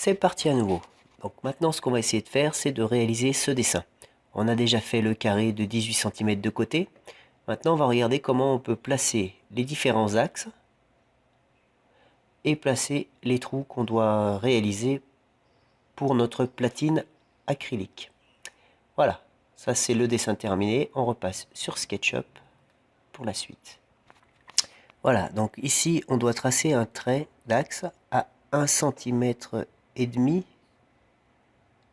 C'est parti à nouveau. Donc maintenant ce qu'on va essayer de faire, c'est de réaliser ce dessin. On a déjà fait le carré de 18 cm de côté. Maintenant on va regarder comment on peut placer les différents axes et placer les trous qu'on doit réaliser pour notre platine acrylique. Voilà, ça c'est le dessin terminé. On repasse sur SketchUp pour la suite. Voilà, donc ici on doit tracer un trait d'axe à 1,5 cm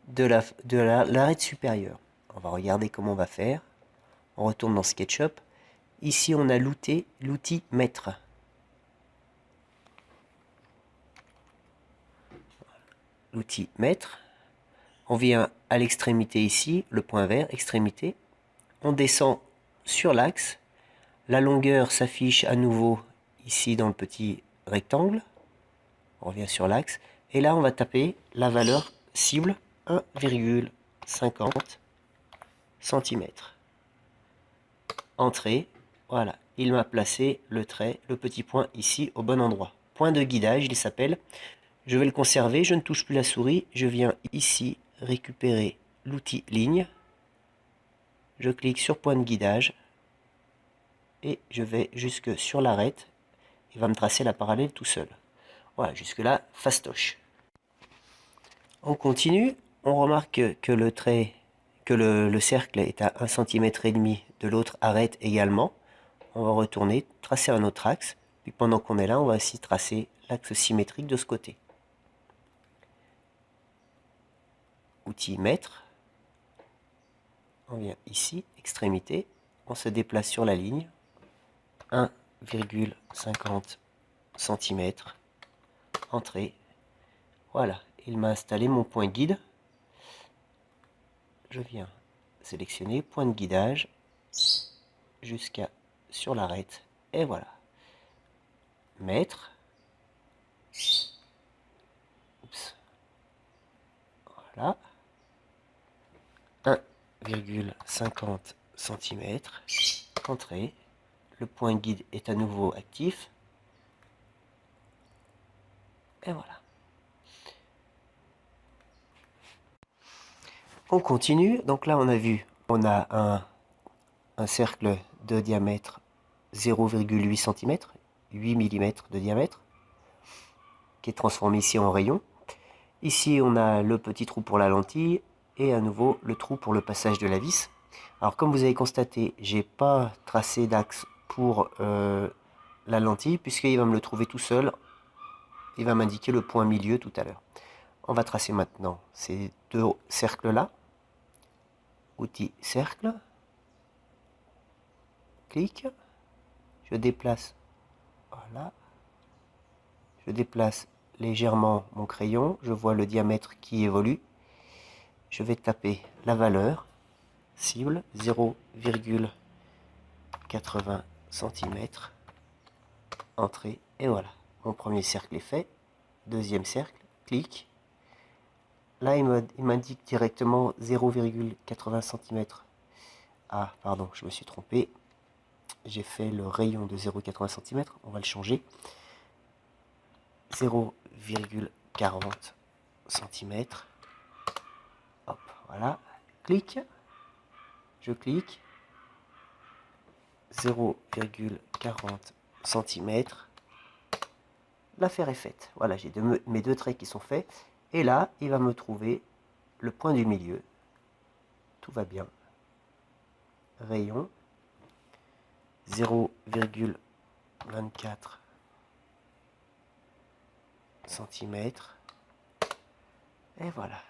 de l'arête supérieure. On va regarder comment on va faire. On retourne dans SketchUp. Ici on a l'outil mètre. L'outil mètre. On vient à l'extrémité ici, le point vert, extrémité. On descend sur l'axe. La longueur s'affiche à nouveau ici dans le petit rectangle. On revient sur l'axe. Et là on va taper la valeur cible 1,50 cm. Entrée. Voilà, il m'a placé le trait, le petit point ici au bon endroit. Point de guidage, il s'appelle. Je vais le conserver, je ne touche plus la souris. Je viens ici récupérer l'outil ligne. Je clique sur point de guidage. Et je vais jusque sur l'arête. Il va me tracer la parallèle tout seul. Voilà, jusque là, fastoche. On continue. On remarque que le trait, que le cercle est à 1,5 cm de l'autre arête également. On va retourner, tracer un autre axe. Puis pendant qu'on est là, on va aussi tracer l'axe symétrique de ce côté. Outil mètre. On vient ici, extrémité. On se déplace sur la ligne. 1,50 cm. Entrée. Voilà, il m'a installé mon point guide. Je viens sélectionner point de guidage jusqu'à sur l'arête. Et voilà. Mètre. Oups. Voilà. 1,50 cm. Entrée. Le point guide est à nouveau actif. Et voilà. On continue. Donc là, on a vu, on a un cercle de diamètre 0,8 cm, 8 mm de diamètre, qui est transformé ici en rayon. Ici, on a le petit trou pour la lentille et à nouveau le trou pour le passage de la vis. Alors, comme vous avez constaté, j'ai pas tracé d'axe pour la lentille puisqu'il va me le trouver tout seul. Il va m'indiquer le point milieu tout à l'heure. On va tracer maintenant ces deux cercles-là. Outil cercle. Clic. Je déplace. Voilà. Je déplace légèrement mon crayon. Je vois le diamètre qui évolue. Je vais taper la valeur. Cible 0,80 cm. Entrée. Et voilà. Mon premier cercle est fait. Deuxième cercle. Clic. Là, il m'indique directement 0,80 cm. Ah, pardon, je me suis trompé. J'ai fait le rayon de 0,80 cm. On va le changer. 0,40 cm. Hop, voilà. Clic. Je clique. 0,40 cm. L'affaire est faite. Voilà, j'ai mes deux traits qui sont faits. Et là, il va me trouver le point du milieu. Tout va bien. Rayon 0,24 cm. Et voilà.